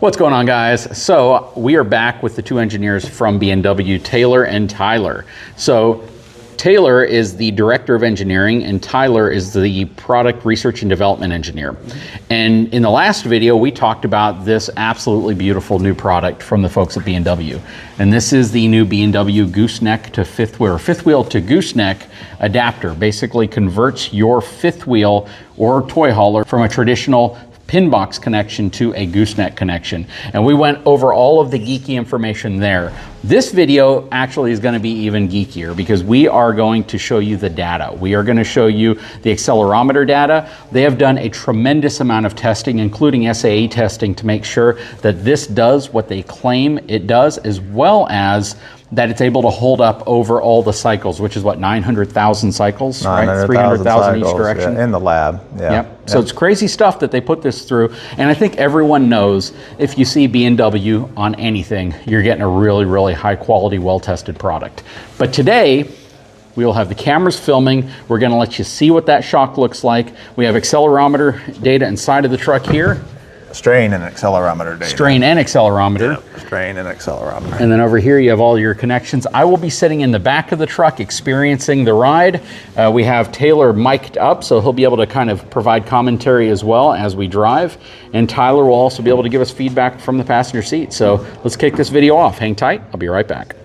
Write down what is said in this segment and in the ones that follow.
What's going on, guys? So we are back with the two engineers from B&W, Taylor and Tyler. So Taylor is the director of engineering and Tyler is the product research and development engineer. And in the last video, we talked about this absolutely beautiful new product from the folks at B&W. And this is the new B&W Gooseneck to fifth wheel to gooseneck adapter. Basically converts your fifth wheel or toy hauler from a traditional Pinbox connection to a gooseneck connection. And we went over all of the geeky information there. This video actually is going to be even geekier because we are going to show you the data. We are going to show you the accelerometer data. They have done a tremendous amount of testing, including SAE testing, to make sure that this does what they claim it does, as well as that it's able to hold up over all the cycles, which is what, 900,000 cycles, right? 300,000 each direction. Yeah, in the lab, yeah. Yep. So it's crazy stuff that they put this through. And I think everyone knows if you see B&W on anything, you're getting a really, really high quality, well-tested product. But today, we will have the cameras filming. We're gonna let you see what that shock looks like. We have accelerometer data inside of the truck here. Strain and accelerometer data. Strain and accelerometer. Yep. Strain and accelerometer. And then over here you have all your connections. I will be sitting in the back of the truck experiencing the ride. We have Taylor mic'd up, so he'll be able to kind of provide commentary as well as we drive. And Tyler will also be able to give us feedback from the passenger seat. So let's kick this video off. Hang tight, I'll be right back.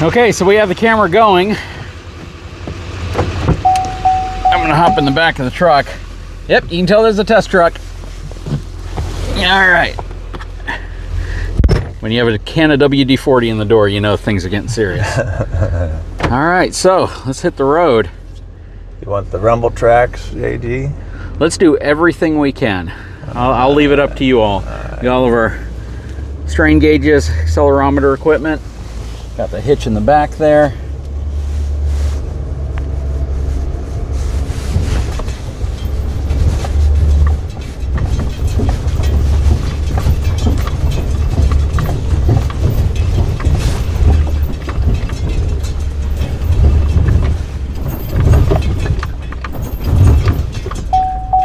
Okay, so we have the camera going. I'm gonna hop in the back of the truck. Yep, you can tell there's a test truck. All right. When you have a can of WD-40 in the door, you know things are getting serious. All right, so let's hit the road. You want the rumble tracks, AG? Let's do everything we can. I'll leave it up to you all. Got all of our strain gauges, accelerometer equipment. Got the hitch in the back there.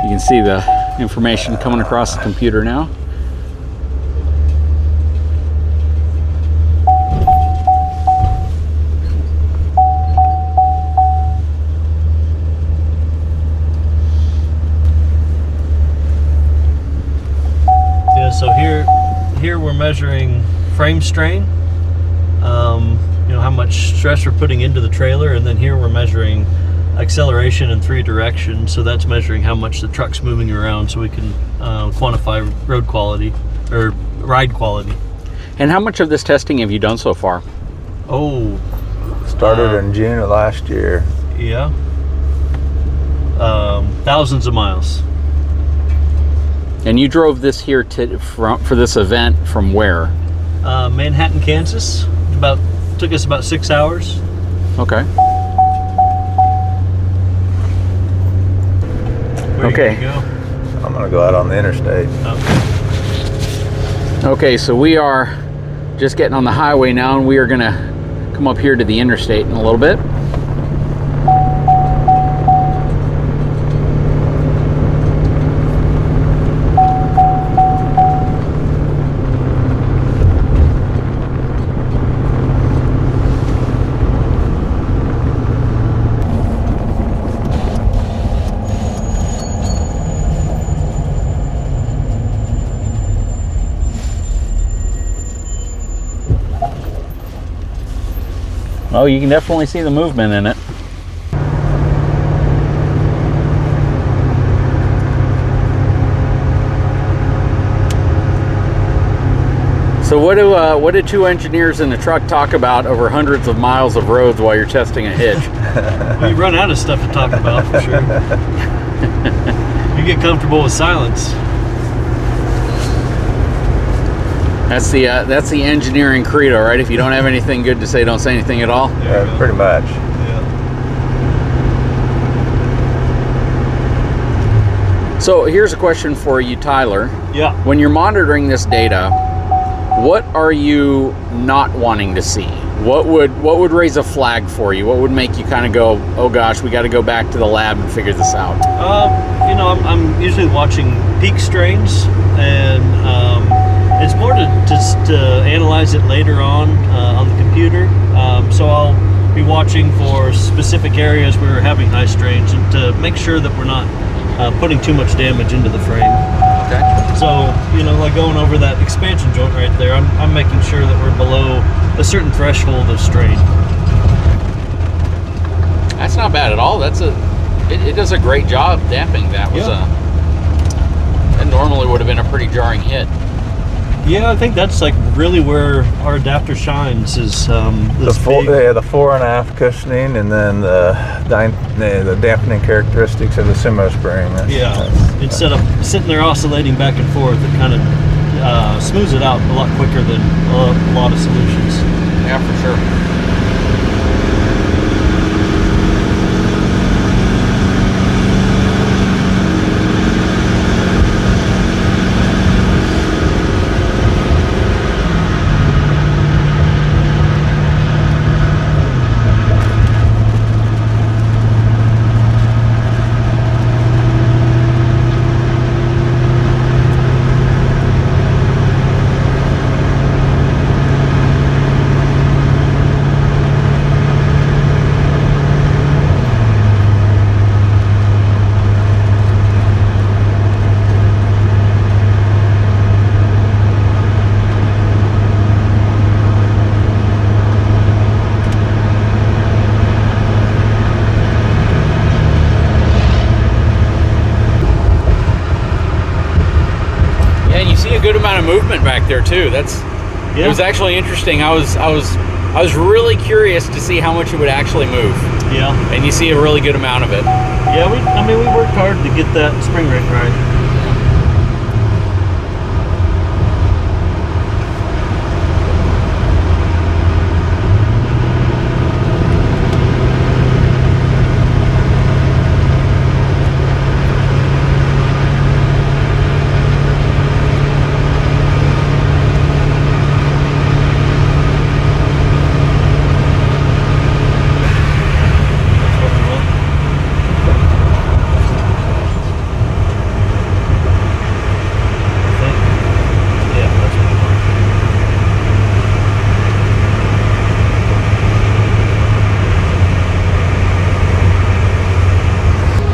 You can see the information coming across the computer now. So here we're measuring frame strain, you know, how much stress we're putting into the trailer, and then here we're measuring acceleration in 3 directions. So that's measuring how much the truck's moving around, so we can quantify road quality or ride quality. And how much of this testing have you done so far? Oh, started in June of last year. Yeah, thousands of miles. And you drove this here for this event from where? Manhattan, Kansas. Took us about 6 hours. Okay. Where okay. Are you gonna go? I'm gonna go out on the interstate. Okay, so we are just getting on the highway now, and we are gonna come up here to the interstate in a little bit. Oh, you can definitely see the movement in it. So what do two engineers in a truck talk about over hundreds of miles of roads while you're testing a hitch? Well, you run out of stuff to talk about for sure. You get comfortable with silence. That's the engineering credo, right? If you don't have anything good to say, don't say anything at all. Yeah, pretty much. Yeah. So here's a question for you, Tyler. Yeah. When you're monitoring this data, what are you not wanting to see? What would raise a flag for you? What would make you kind of go, oh gosh, we got to go back to the lab and figure this out? You know, I'm usually watching peak strains, and it's more to analyze it later on the computer. So I'll be watching for specific areas where we're having high strains, and to make sure that we're not putting too much damage into the frame. Okay. So, you know, like going over that expansion joint right there, I'm making sure that we're below a certain threshold of strain. That's not bad at all. It does a great job damping. That normally would have been a pretty jarring hit. Yeah, I think that's like really where our adapter shines is The 4.5 cushioning, and then the dampening characteristics of the semi spring. Instead of sitting there oscillating back and forth, it kind of smooths it out a lot quicker than a lot of solutions. Yeah, for sure. Good amount of movement back there too. It was actually interesting. I was really curious to see how much it would actually move. Yeah. And you see a really good amount of it. Yeah, we worked hard to get that spring rate right.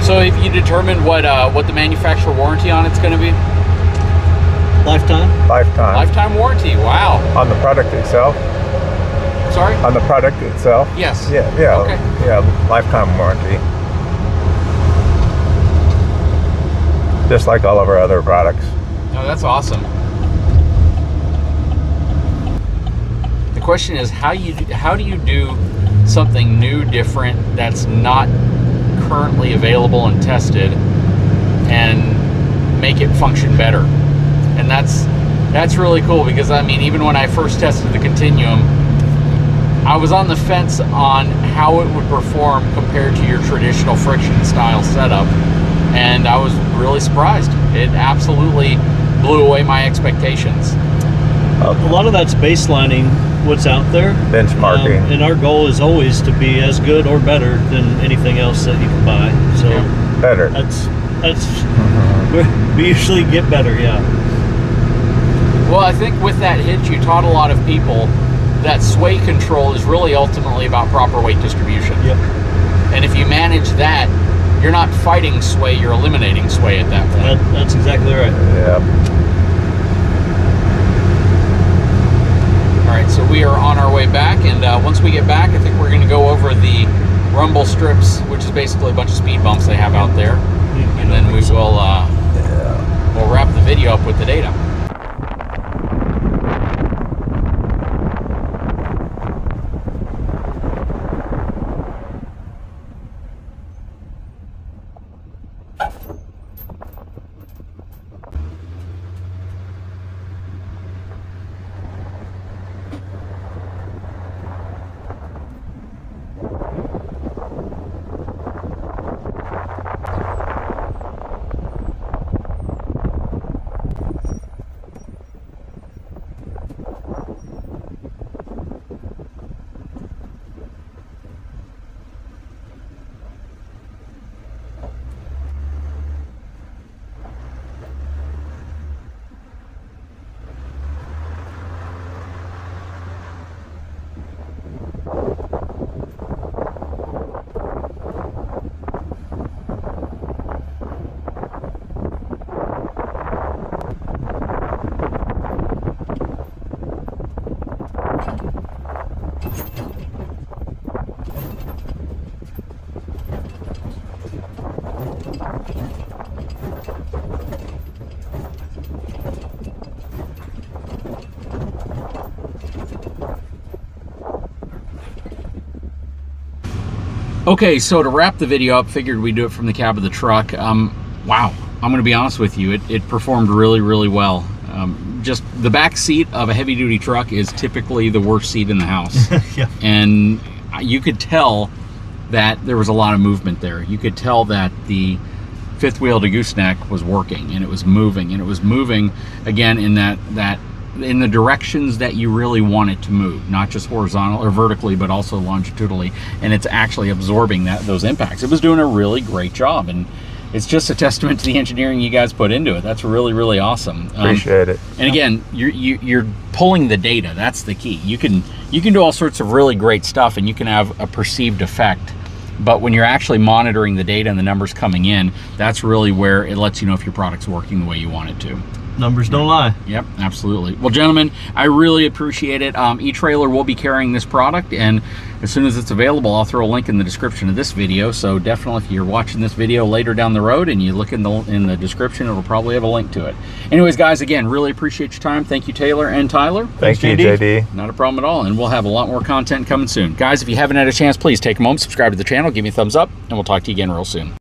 So have you determined what the manufacturer warranty on it's going to be? Lifetime? Lifetime. Lifetime warranty. Wow. On the product itself? Sorry? On the product itself? Yes. Yeah. Okay. Yeah, lifetime warranty. Just like all of our other products. No, that's awesome. The question is, how do you do something new, different, that's not currently available and tested, and make it function better? And that's really cool, because I mean, even when I first tested the Continuum, I was on the fence on how it would perform compared to your traditional friction style setup, and I was really surprised. It absolutely blew away my expectations. A lot of that's baselining what's out there. Benchmarking. And our goal is always to be as good or better than anything else that you can buy. So better. That's we usually get better, yeah. Well, I think with that hitch, you taught a lot of people that sway control is really ultimately about proper weight distribution. Yep. And if you manage that, you're not fighting sway, you're eliminating sway at that point. That's exactly right. Yeah. All right, so we are on our way back, and once we get back, I think we're going to go over the rumble strips, which is basically a bunch of speed bumps they have out there, and then we will we'll wrap the video up with the data. Okay, so to wrap the video up, figured we'd do it from the cab of the truck. Wow, I'm going to be honest with you, it performed really, really well. Just the back seat of a heavy-duty truck is typically the worst seat in the house. Yeah. And you could tell that there was a lot of movement there. You could tell that the fifth wheel to Gooseneck was working, and it was moving, again in in the directions that you really want it to move, not just horizontal or vertically, but also longitudinally, and it's actually absorbing those impacts. It was doing a really great job, and it's just a testament to the engineering you guys put into it. That's really, really awesome. Appreciate it. And again, you're pulling the data. That's the key. You can do all sorts of really great stuff, and you can have a perceived effect. But when you're actually monitoring the data and the numbers coming in, that's really where it lets you know if your product's working the way you want it to. Numbers don't lie. Yep, absolutely. Well, gentlemen, I really appreciate it. eTrailer will be carrying this product, and as soon as it's available, I'll throw a link in the description of this video. So definitely, if you're watching this video later down the road and you look in the description, it'll probably have a link to it. Anyways, guys, again, really appreciate your time. Thank you, Taylor and Tyler. Thank you, JD. Not a problem at all, and we'll have a lot more content coming soon. Guys, if you haven't had a chance, please take a moment, subscribe to the channel, give me a thumbs up, and we'll talk to you again real soon.